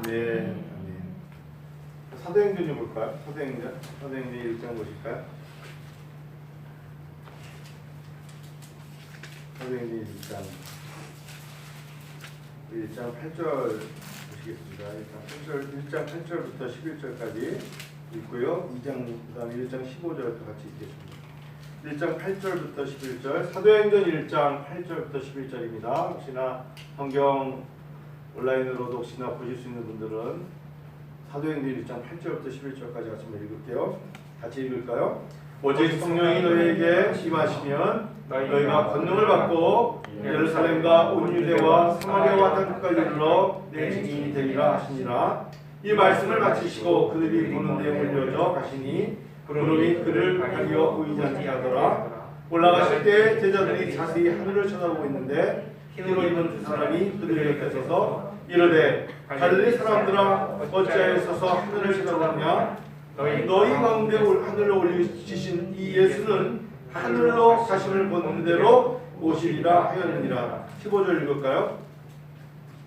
아멘. 사도행전 좀 볼까요? 사도행전 1장 보실까요? 사도행전 1장 8절 보시겠습니다. 1장 8절부터 11절까지 있고요. 2장 그다음에 1장 15절부터 같이 읽겠습니다. 1장 8절부터 11절, 사도행전 1장 8절부터 11절입니다. 혹시나 성경 온라인으로도 혹시나 보실 수 있는 분들은 사도행전 1장 8절부터 11절까지 같이 한번 읽을게요. 같이 읽을까요? 오직 성령이 너희에게 임하시면 너희가 권능을 받고 예루살렘과 온 유대와 사마리아와 땅 끝까지 이르러 내 증인이 되리라 하시니라. 이 말씀을 마치시고 그들이 보는 데에 몰려져 가시니 구름이 그를 가리어 보이지 않게 하더라. 올라가실 때 제자들이 자세히 하늘을 쳐다보고 있는데 흰옷 입은 두 사람이 그들 곁에 서서 이르되 갈릴리 사람들아 어찌하여 서서 하늘을 쳐다보느냐. 너희 가운데 하늘로 올리시신 이 예수는 하늘로 가심을 본 대로 오시리라 하였느니라. 15절 읽을까요?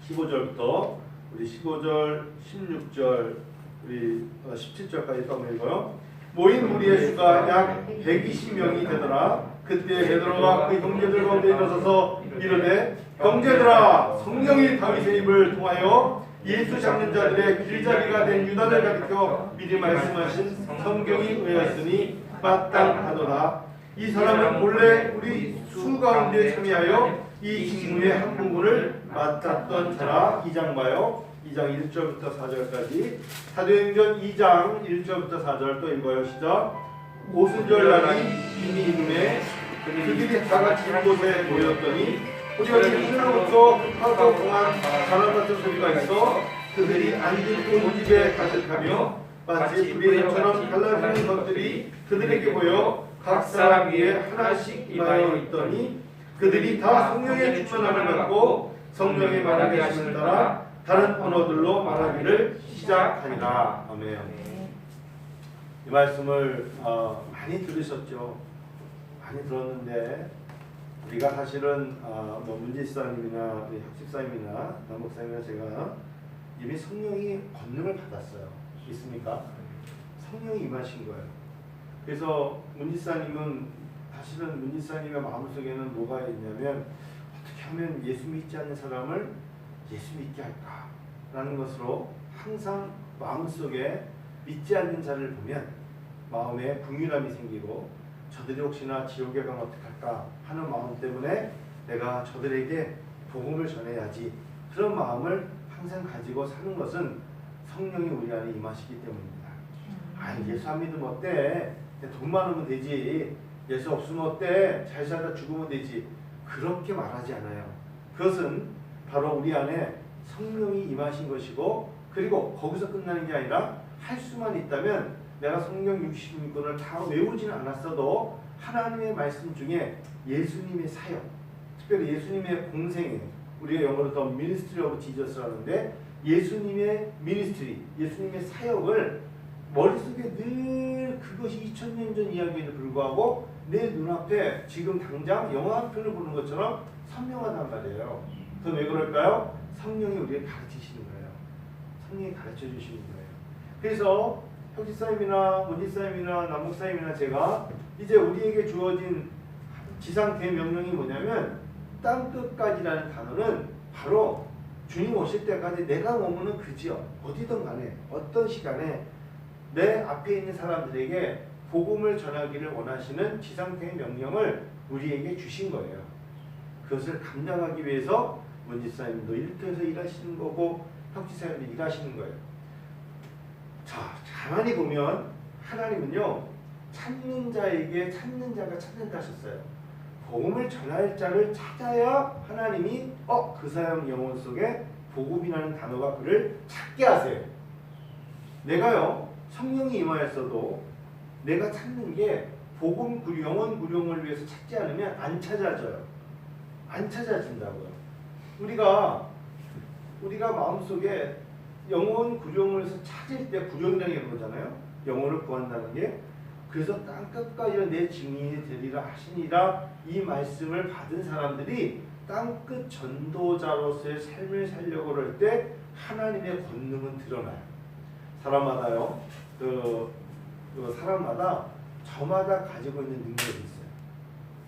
15절부터 우리 15절, 16절, 우리 17절까지 한번 읽어요. 모인 무리의 수가 약 120명이 되더라. 그때 베드로가 그 형제들 가운데 일어서서 이르되 형제들아, 성령이 다윗의 입을 통하여 예수 잡는 자들의 길잡이가 된 유다를 가리켜 미리 말씀하신 성경이 의하였으니 마땅하도다. 이 사람은 본래 우리 수 가운데 참여하여 이 직무의 한 부분을 맡았던 자라. 2장 봐요. 2장 1절부터 4절까지. 사도행전 2장 1절부터 4절 또 읽어요. 시작. 오순절 날이 이미 이름에 그들이 다 같이 한 곳에 모였더니 우리가 하늘로부터 급하고 강한 바람 같은 소리가 있어 그들이 앉은 온 집에 가득하며 마치 불의 혈처럼 갈라지는 것들이 그들에게 보여 각 사람 위에 하나씩 임하여 있더니 그들이 다 성령의 충만함을 받고 성령의 말하게 하심을 따라 다른 언어들로 말하기를 시작하니라. 아멘. 이 말씀을 많이 들으셨죠? 많이 들었는데 우리가 사실은 문지사님이나 혁식사님이나 남목사님이나 제가 이미 성령이 권능을 받았어요. 있습니까? 성령이 임하신 거예요. 그래서 문지사님은 사실은 문지사님의 마음속에는 뭐가 있냐면 어떻게 하면 예수 믿지 않는 사람을 예수 믿게 할까라는 것으로 항상 마음속에 믿지 않는 자를 보면 마음에 궁휼함이 생기고 저들이 혹시나 지옥에 가면 어떡할까 하는 마음 때문에 내가 저들에게 복음을 전해야지 그런 마음을 항상 가지고 사는 것은 성령이 우리 안에 임하시기 때문입니다. 예수 안 믿으면 어때? 돈 많으면 되지. 예수 없으면 어때? 잘 살다 죽으면 되지. 그렇게 말하지 않아요. 그것은 바로 우리 안에 성령이 임하신 것이고 그리고 거기서 끝나는 게 아니라 할 수만 있다면 내가 성경 66권을 다 외우지는 않았어도 하나님의 말씀 중에 예수님의 사역, 특별히 예수님의 공생애, 우리가 영어로 더 미니스트리 오브 지저스라는데 예수님의 미니스트리, 예수님의 사역을 머릿속에 늘 그것이 2000년 전 이야기에도 불구하고 내 눈앞에 지금 당장 영화 한 편을 보는 것처럼 선명하단 말이에요. 그럼 왜 그럴까요? 성령이 우리를 가르치시는 거예요. 성령이 가르쳐 주시는 거예요. 그래서 혁지사님이나 문지사님이나 남목사님이나 제가 이제 우리에게 주어진 지상 대명령이 뭐냐면 땅끝까지라는 단어는 바로 주님 오실 때까지 내가 머무는 그 지역 어디든 간에 어떤 시간에 내 앞에 있는 사람들에게 복음을 전하기를 원하시는 지상 대명령을 우리에게 주신 거예요. 그것을 감당하기 위해서 문지사님도 이렇게 해서 일하시는 거고 혁지사님도 일하시는 거예요. 자, 가만히 보면 하나님은요 찾는 자에게 찾는 자가 찾는다 하셨어요. 복음을 전할 자를 찾아야 하나님이 그 사람 영혼 속에 복음이라는 단어가 그를 찾게 하세요. 내가요 성령이 임하였어도 내가 찾는 게 복음 영혼 구령을 위해서 찾지 않으면 안 찾아져요. 안 찾아진다고요. 우리가 마음속에 영혼 구령을 해서 찾을 때 구령이라는 거잖아요. 영혼을 구한다는 게. 그래서 땅끝까지 내 증인이 되리라 하시니라 이 말씀을 받은 사람들이 땅끝 전도자로서의 삶을 살려고 할 때 하나님의 권능은 드러나요. 사람마다요. 사람마다 저마다 가지고 있는 능력이 있어요.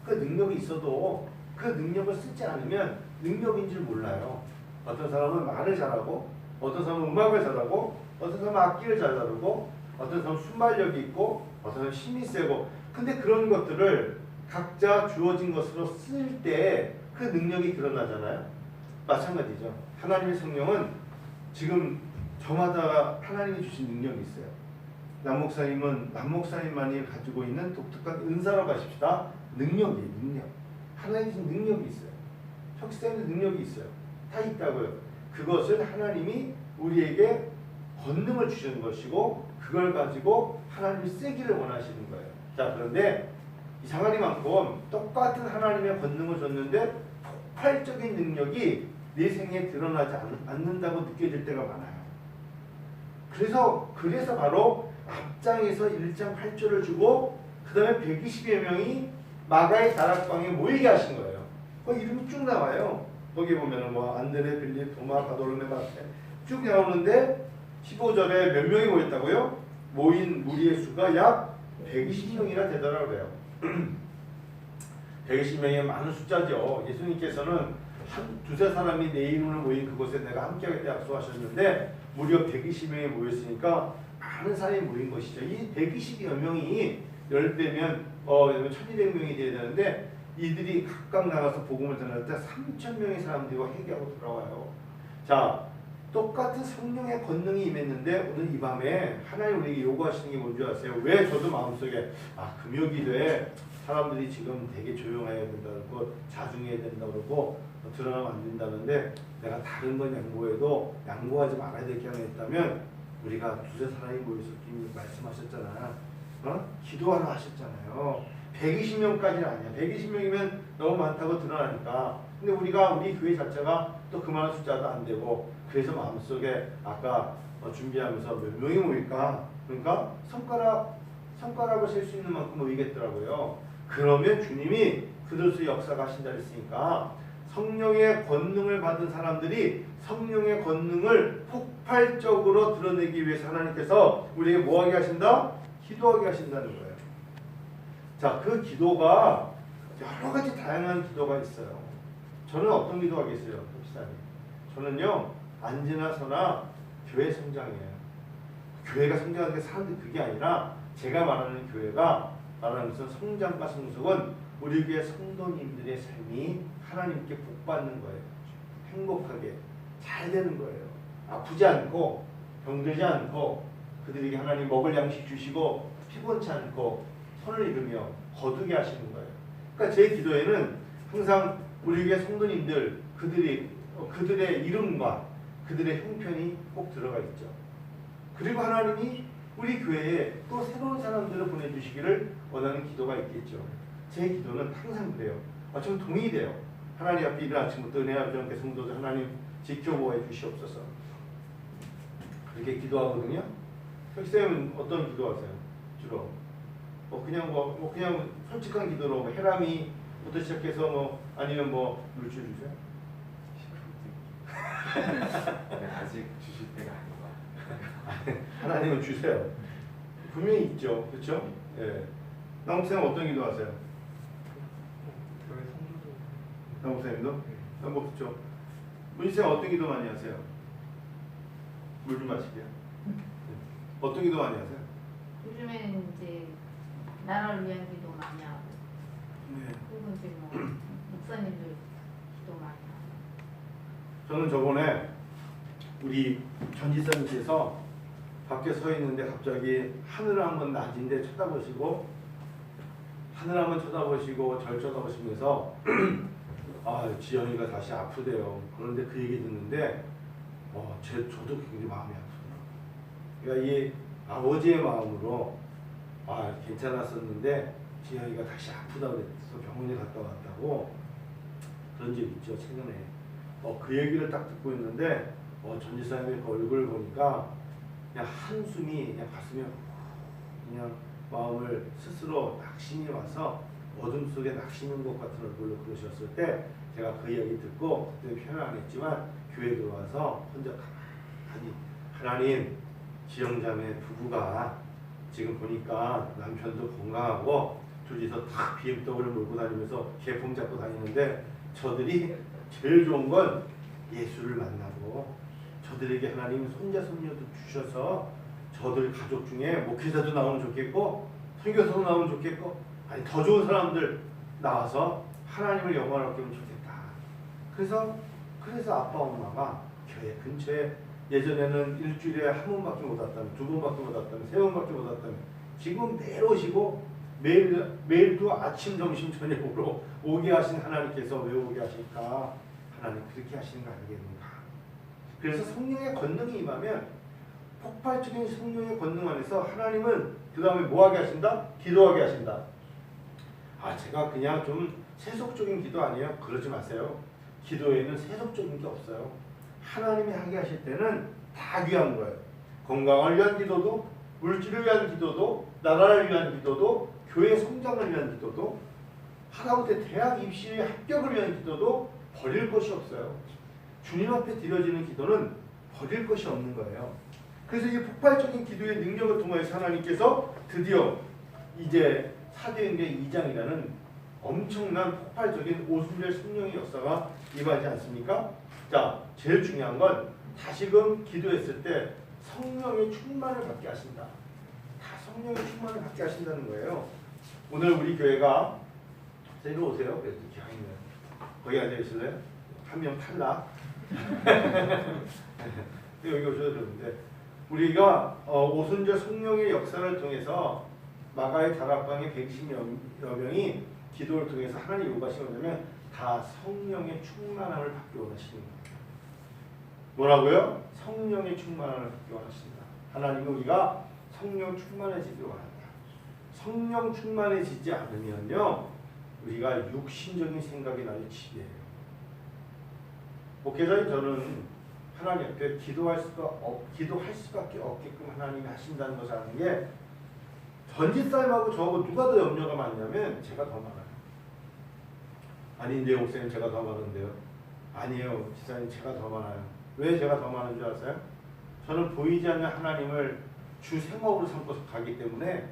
그 능력이 있어도 그 능력을 쓰지 않으면 능력인 줄 몰라요. 어떤 사람은 말을 잘하고, 어떤 사람은 음악을 잘하고, 어떤 사람은 악기를 잘 다루고, 어떤 사람은 순발력이 있고, 어떤 사람은 힘이 세고. 근데 그런 것들을 각자 주어진 것으로 쓸 때 그 능력이 드러나잖아요. 마찬가지죠. 하나님의 성령은 지금 저마다 하나님이 주신 능력이 있어요. 남 목사님은 남 목사님만이 가지고 있는 독특한 은사라고 하십시다. 능력이에요. 능력. 하나님이 주신 능력이 있어요. 혁세는 능력이 있어요. 다 있다고요. 그것을 하나님이 우리에게 권능을 주시는 것이고 그걸 가지고 하나님이 쓰기를 원하시는 거예요. 자, 그런데 이상하리만큼 똑같은 하나님의 권능을 줬는데 폭발적인 능력이 내 생에 드러나지 않는다고 느껴질 때가 많아요. 그래서 바로 앞장에서 1장 8절을 주고 그 다음에 120여 명이 마가의 다락방에 모이게 하신 거예요. 거기 이름이 쭉 나와요. 거기 보면은 뭐 안드레, 빌립, 도마, 바돌로메, 바세 쭉 나오는데 15절에 몇 명이 모였다고요? 모인 무리의 수가 약 120명이나 되더라고요. 그래요. 120명이 많은 숫자죠. 예수님께서는 한 두세 사람이 내 이름으로 모인 그곳에 내가 함께하겠다 약속하셨는데 무려 120명이 모였으니까 많은 사람이 모인 것이죠. 이 120여 명이 10배면 1200명이 돼야 되는데 이들이 각각 나가서 복음을 전할 때 3000명의 사람들과 회개하고 돌아와요. 자, 똑같은 성령의 권능이 임했는데 오늘 이 밤에 하나님 우리에게 요구하시는 게 뭔지 아세요? 왜 저도 마음속에 금요기도에 사람들이 지금 되게 조용해야 된다 그러고 자중해야 된다 그러고 드러나면 안 된다는데 내가 다른 건 양보해도 양보하지 말아야 될 게 하나 있다면 우리가 두세 사람이 모여서 이미 말씀하셨잖아. 기도하라 하셨잖아요. 120명까지는 아니야. 120명이면 너무 많다고 드러나니까. 근데 우리 교회 자체가 또 그만한 숫자도 안 되고 그래서 마음속에 아까 준비하면서 몇 명이 모일까? 그러니까 손가락을 셀 수 있는 만큼 모이겠더라고요. 그러면 주님이 그들수 역사가 하신다 했으니까 성령의 권능을 받은 사람들이 성령의 권능을 폭발적으로 드러내기 위해서 하나님께서 우리에게 뭐하게 하신다? 기도하게 하신다는 거예요. 자, 그 기도가 여러 가지 다양한 기도가 있어요. 저는 어떤 기도하겠어요? 목사님. 저는요, 앉으나 서나 교회 성장이에요. 교회가 성장하는 게 사람들이 그게 아니라 제가 말하는 교회가 말하는 것은 성장과 성숙은 우리 교회 성도님들의 삶이 하나님께 복받는 거예요. 행복하게 잘 되는 거예요. 아프지 않고 병들지 않고 그들에게 하나님 먹을 양식 주시고 피곤치 않고 손을 이루며 거두게 하시는 거예요. 그러니까 제 기도에는 항상 우리 교회 성도님들 그들의 이름과 그들의 형편이 꼭 들어가 있죠. 그리고 하나님이 우리 교회에 또 새로운 사람들을 보내주시기를 원하는 기도가 있겠죠. 제 기도는 항상 그래요. 좀 동의돼요. 하나님 앞에 이른 아침부터 은혜 아버지 함께 성도들 하나님 지켜보아 주시옵소서. 그렇게 기도하거든요. 혁쌤은 어떤 기도하세요? 주로 그냥 솔직한 기도로 해람이부터 시작해서 아니면 물질 주세요. 아직 주실 때가 아닌가. 하나님은 주세요. 분명히 있죠, 그렇죠? 예. 남목사님 어떤 기도하세요? 교회 성도도. 남목사님도? 그렇죠. 문희쌤 어떤 기도 많이 하세요? 물 좀 마실게요. 어떤 기도 많이 하세요? 요즘에는 이제 나라를 위한 기도 많이 하고, 네. 그리고 이제 목사님들 기도 많이 하고. 저는 저번에 우리 전지사님께서 밖에 서 있는데 갑자기 하늘을 한번 낮은데 쳐다보시고 하늘 한번 쳐다보시고 절 쳐다보시면서 지연이가 다시 아프대요. 그런데 그 얘기 듣는데 저도 굉장히 마음이 아프더라고요. 그러니까 이 아버지의 마음으로 괜찮았었는데 지연이가 다시 아프다고 그래서 병원에 갔다 왔다고 그런 적 있죠. 최근에 그 얘기를 딱 듣고 있는데 전지사님의 그 얼굴을 보니까 그냥 한숨이 그냥 가슴에 그냥 마음을 스스로 낙심이 와서 어둠 속에 낙심인 것 같은 얼굴로 그러셨을 때 제가 그 이야기 듣고 그때 표현 안 했지만 교회에 들어와서 혼자 아니 하나님 지영자매 부부가 지금 보니까 남편도 건강하고 둘이서 다 BMW를 몰고 다니면서 개품 잡고 다니는데 저들이 제일 좋은 건 예수를 만나고 저들에게 하나님 손자 손녀도 주셔서 저들 가족 중에 목회자도 나오면 좋겠고 선교사도 나오면 좋겠고 아니 더 좋은 사람들 나와서 하나님을 영광롭게 하면 좋겠다. 그래서 아빠 엄마가 교회 근처에 예전에는 일주일에 한 번밖에 못 왔다면 두 번밖에 못 왔다면 세 번밖에 못 왔다면 지금 매일 오시고 매일도 아침 점심 저녁으로 오게 하신 하나님께서 왜 오게 하실까? 하나님 그렇게 하시는 거 아니겠는가? 그래서 성령의 권능이 임하면 폭발적인 성령의 권능 안에서 하나님은 그 다음에 뭐하게 하신다? 기도하게 하신다. 제가 그냥 좀 세속적인 기도 아니에요? 그러지 마세요. 기도에는 세속적인 게 없어요. 하나님이 하게 하실 때는 다 귀한 거예요. 건강을 위한 기도도, 물질을 위한 기도도, 나라를 위한 기도도, 교회 성장을 위한 기도도, 하다못해 대학 입시 합격을 위한 기도도 버릴 것이 없어요. 주님 앞에 드려지는 기도는 버릴 것이 없는 거예요. 그래서 이 폭발적인 기도의 능력을 통해서 하나님께서 드디어 이제 사도행전 2장이라는 엄청난 폭발적인 오순절 성령의 역사가 임하지 않습니까? 자, 제일 중요한 건 다시금 기도했을 때 성령의 충만을 받게 하신다. 다 성령의 충만을 받게 하신다는 거예요. 오늘 우리 교회가 새로 오세요. 그래서 이렇게 있네요. 거기 앉아 있을래요? 한 명 탈락. 여기 오셔도 되는데 우리가 오순절 성령의 역사를 통해서 마가의 다락방의 120여 명이 기도를 통해서 하나님 요구하시는 뭐냐면 다 성령의 충만함을 받기 원하시는 거예요. 뭐라고요? 성령의 충만함을 받기 원하신다. 하나님은 우리가 성령 충만해지기 원한다. 성령 충만해지지 않으면요 우리가 육신적인 생각이 나를 지배해요. 목회자인 저는 하나님 앞에 기도할 수밖에 없게끔 하나님이 하신다는 것을 아는 게 전집사님하고 저하고 누가 더 염려가 많냐면 제가 더 많아요. 아닌데요 목사님 제가 더 많은데요. 아니에요 집사님 제가 더 많아요. 왜 제가 더 많은 줄 아세요? 저는 보이지 않는 하나님을 주 생업으로 삼고서 가기 때문에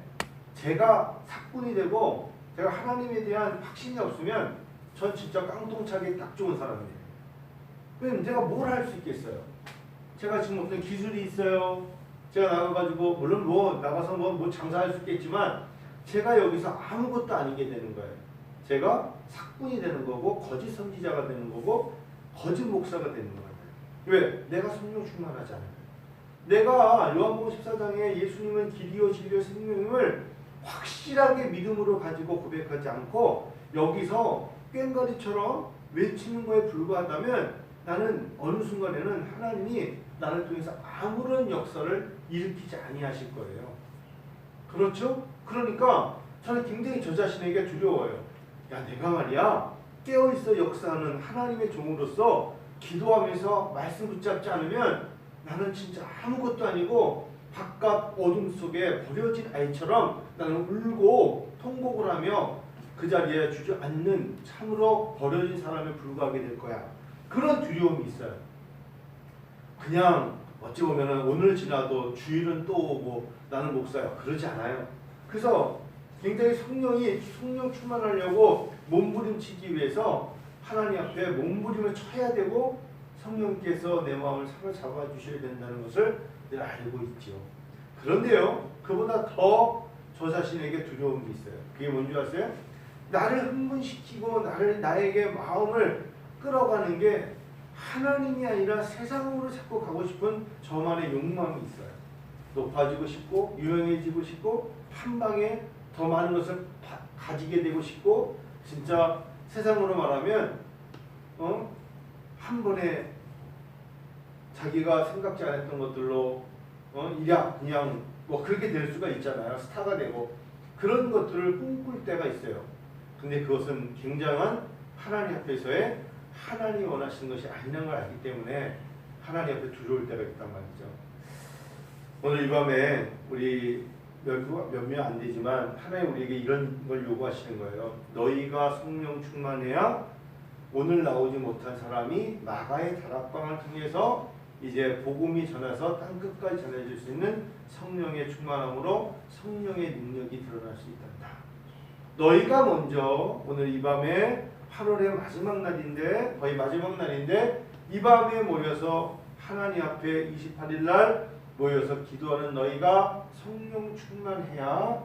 제가 사꾼이 되고 제가 하나님에 대한 확신이 없으면 전 진짜 깡통차기 딱 좋은 사람이에요. 왜냐면 제가 뭘 할 수 있겠어요? 제가 지금 어떤 기술이 있어요. 제가 나가가지고 물론 나가서 뭐 장사할 수 있겠지만 제가 여기서 아무것도 아니게 되는 거예요. 제가 사꾼이 되는 거고 거짓 선지자가 되는 거고 거짓 목사가 되는 거예요. 왜? 내가 성령 충만하잖아요. 내가 요한복음 14장에 예수님은 길이요 진리요 생명임을 확실하게 믿음으로 가지고 고백하지 않고 여기서 꽹과리처럼 외치는 거에 불과하다면 나는 어느 순간에는 하나님이 나를 통해서 아무런 역사를 일으키지 아니하실 거예요. 그렇죠? 그러니까 저는 굉장히 저 자신에게 두려워요. 야 내가 말이야 깨어있어 역사하는 하나님의 종으로서 기도하면서 말씀 붙잡지 않으면 나는 진짜 아무것도 아니고 바깥 어둠 속에 버려진 아이처럼 나는 울고 통곡을 하며 그 자리에 주저앉는 참으로 버려진 사람에 불과하게 될 거야. 그런 두려움이 있어요. 그냥 어찌 보면 오늘 지나도 주일은 또 오고 나는 목사야. 그러지 않아요. 그래서 굉장히 성령 충만하려고 몸부림치기 위해서 하나님 앞에 몸부림을 쳐야 되고 성령께서 내 마음을 사로잡아 주셔야 된다는 것을 늘 알고 있죠. 그런데요, 그보다 더 저 자신에게 두려운 게 있어요. 그게 뭔지 아세요? 나를 흥분시키고 나에게 마음을 끌어가는 게 하나님이 아니라 세상으로 자꾸 가고 싶은 저만의 욕망이 있어요. 높아지고 싶고 유명해지고 싶고 한 방에 더 많은 것을 가지게 되고 싶고 진짜 세상으로 말하면 한 번에 자기가 생각지 않았던 것들로 일약 그냥 뭐 그렇게 될 수가 있잖아요. 스타가 되고 그런 것들을 꿈꿀 때가 있어요. 근데 그것은 굉장한 하나님 앞에서의 하나님이 원하시는 것이 아니라는 걸 알기 때문에 하나님 앞에 두려울 때가 있단 말이죠. 오늘 이 밤에 우리 몇 명 안 되지만 하나님 우리에게 이런 걸 요구하시는 거예요. 너희가 성령 충만해야 오늘 나오지 못한 사람이 마가의 다락방을 통해서 이제 복음이 전해서 땅 끝까지 전해질 수 있는 성령의 충만함으로 성령의 능력이 드러날 수 있단다. 너희가 먼저 오늘 이 밤에 8월의 마지막 날인데 거의 마지막 날인데 이 밤에 모여서 하나님 앞에 28일 날 모여서 기도하는 너희가 성령 충만해야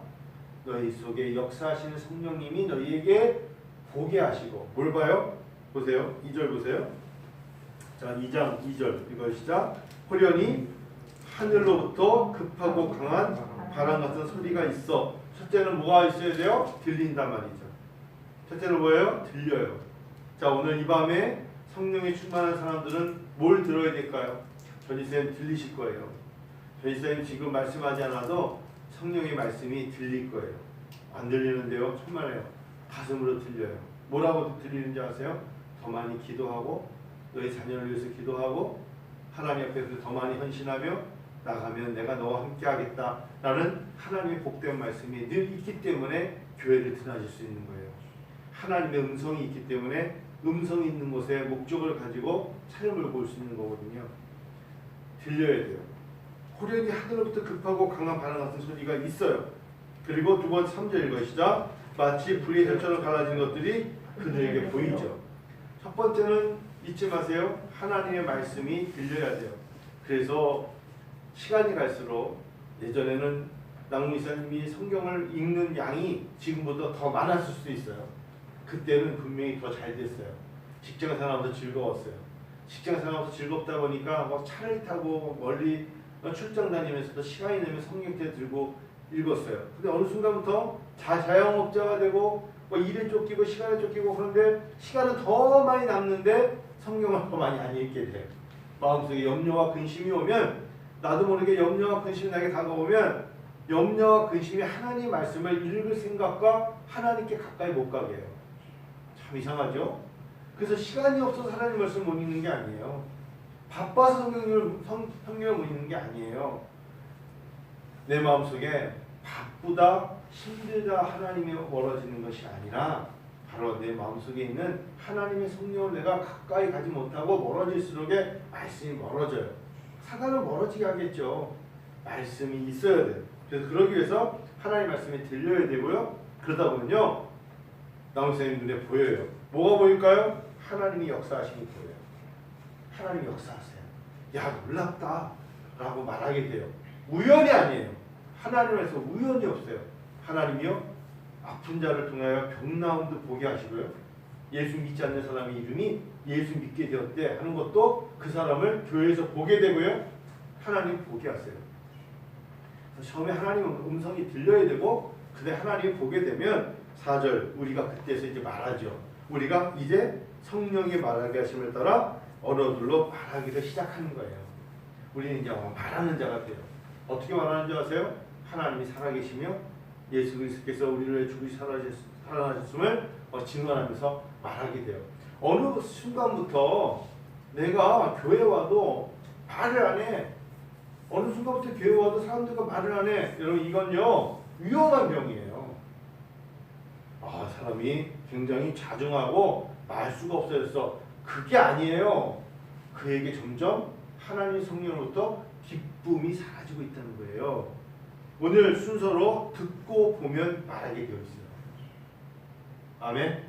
너희 속에 역사하시는 성령님이 너희에게 보게 하시고 뭘 봐요? 보세요. 2절 보세요. 자, 2장 2절 이것이자 호련히 하늘로부터 급하고 강한 바람 같은 소리가 있어. 첫째는 뭐가 있어야 돼요? 들린단 말이죠. 첫째는 뭐예요? 들려요. 자, 오늘 이 밤에 성령이 충만한 사람들은 뭘 들어야 될까요? 전지사님 들리실 거예요. 전지사님 지금 말씀하지 않아도 성령의 말씀이 들릴 거예요. 안 들리는데요? 정말요. 가슴으로 들려요. 뭐라고 들리는지 아세요? 더 많이 기도하고 너희 자녀를 위해서 기도하고 하나님 앞에서 더 많이 헌신하며 나가면 내가 너와 함께 하겠다 라는 하나님의 복된 말씀이 늘 있기 때문에 교회를 드나질 수 있는 거예요. 하나님의 음성이 있기 때문에 음성이 있는 곳에 목적을 가지고 삶을 볼 수 있는 거거든요. 들려야 돼요. 호련히 하늘로부터 급하고 강한 바람 같은 소리가 있어요. 그리고 두 번째 3절 읽으시자 마치 불의 혈처럼 갈라진 것들이 그들에게 보이죠. 첫 번째는 잊지 마세요. 하나님의 말씀이 들려야 돼요. 그래서 시간이 갈수록 예전에는 남궁 이사님이 성경을 읽는 양이 지금보다 더 많았을 수도 있어요. 그때는 분명히 더 잘 됐어요. 직장 생활도 즐거웠어요. 직장 생활도 즐겁다 보니까 막 차를 타고 멀리 출장 다니면서도 시간이 되면 성경책 들고 읽었어요. 근데 어느 순간부터 자영업자가 되고 뭐 일에 쫓기고 시간에 쫓기고 그런데 시간은 더 많이 남는데 성경을 더 많이 안 읽게 돼요. 마음속에 염려와 근심이 오면 나도 모르게 염려와 근심이 나게 다가오면 염려와 근심이 하나님의 말씀을 읽을 생각과 하나님께 가까이 못 가게 해요. 참 이상하죠? 그래서 시간이 없어서 하나님 말씀을 못 읽는 게 아니에요. 바빠서 성경을 못 읽는 게 아니에요. 내 마음속에 바쁘다, 힘들다 하나님이 멀어지는 것이 아니라 바로 내 마음속에 있는 하나님의 성령을 내가 가까이 가지 못하고 멀어질수록에 말씀이 멀어져요. 사단은 멀어지게 하겠죠. 말씀이 있어야 돼요. 그래서 그러기 위해서 하나님의 말씀이 들려야 되고요. 그러다 보면요. 남궁 선생님 눈에 보여요. 뭐가 보일까요? 하나님이 역사하시니 보여요. 하나님이 역사하세요. 야 놀랍다 라고 말하게 돼요. 우연이 아니에요. 하나님에서 우연이 없어요. 하나님이요 아픈 자를 통하여 병나음도 보게 하시고요. 예수 믿지 않는 사람의 이름이 예수 믿게 되었대 하는 것도 그 사람을 교회에서 보게 되고요. 하나님 보게 하세요. 처음에 하나님 음성이 들려야 되고 그때 하나님 보게 되면 4절 우리가 그때서 이제 말하죠. 우리가 이제 성령이 말하게 하심을 따라 언어들로 말하기를 시작하는 거예요. 우리는 이제 말하는 자가 돼요. 어떻게 말하는 줄 아세요? 하나님이 살아계시며 예수 그리스도께서 우리를 죽으시 살아나셨음을 증언하면서 말하게 돼요. 어느 순간부터 내가 교회 와도 말을 안 해. 어느 순간부터 교회 와도 사람들과 말을 안 해. 여러분 이건요 위험한 병이에요. 사람이 굉장히 자중하고 말수가 없어졌어. 그게 아니에요. 그에게 점점 하나님 성령으로부터 기쁨이 사라지고 있다는 거예요. 오늘 순서로 듣고 보면 말하게 되어 있어요. 아멘.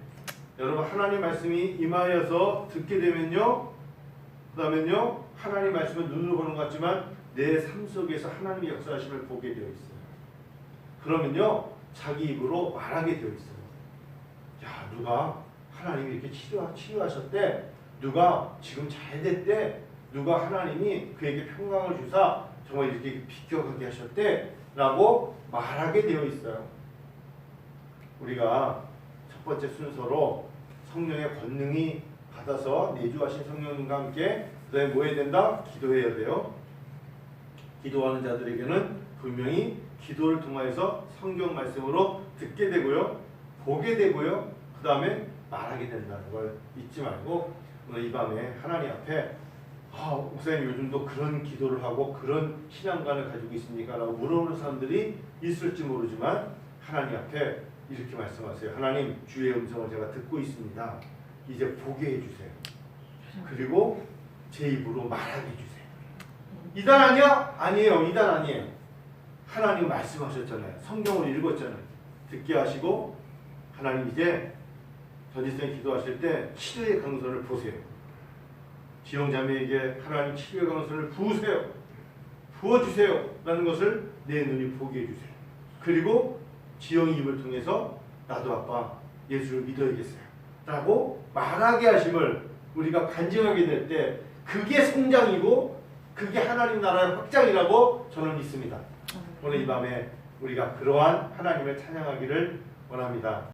여러분 하나님 말씀이 임하여서 듣게 되면요. 그 다음에요. 하나님 말씀을 눈으로 보는 것 같지만 내 삶 속에서 하나님의 역사하심을 보게 되어 있어요. 그러면요. 자기 입으로 말하게 되어 있어요. 야 누가 하나님이 이렇게 치료하셨대. 누가 지금 잘 됐대. 누가 하나님이 그에게 평강을 주사 정말 이렇게 비껴가게 하셨대 라고 말하게 되어 있어요. 우리가 첫 번째 순서로 성령의 권능이 받아서 내주하신 성령님과 함께 그 다음에 뭐 해야 된다? 기도해야 돼요. 기도하는 자들에게는 분명히 기도를 통하여서 성경 말씀으로 듣게 되고요. 보게 되고요. 그 다음에 말하게 된다는 걸 잊지 말고 오늘 이 밤에 하나님 앞에 목사님 요즘도 그런 기도를 하고 그런 신앙관을 가지고 있습니까? 라고 물어보는 사람들이 있을지 모르지만 하나님 앞에 이렇게 말씀하세요. 하나님 주의 음성을 제가 듣고 있습니다. 이제 보게 해주세요. 그리고 제 입으로 말하게 해주세요. 이단 아니야? 아니에요. 이단 아니에요. 하나님 말씀하셨잖아요. 성경을 읽었잖아요. 듣게 하시고 하나님 이제 전지성에 기도하실 때 치료의 강선을 보세요. 지영자매에게 하나님 치료의 강선을 부으세요. 부어주세요. 라는 것을 내 눈이 보게 해주세요. 그리고 지영이 입을 통해서 나도 아빠 예수를 믿어야겠어요. 라고 말하게 하심을 우리가 간증하게 될 때 그게 성장이고 그게 하나님 나라의 확장이라고 저는 믿습니다. 오늘 이 밤에 우리가 그러한 하나님을 찬양하기를 원합니다.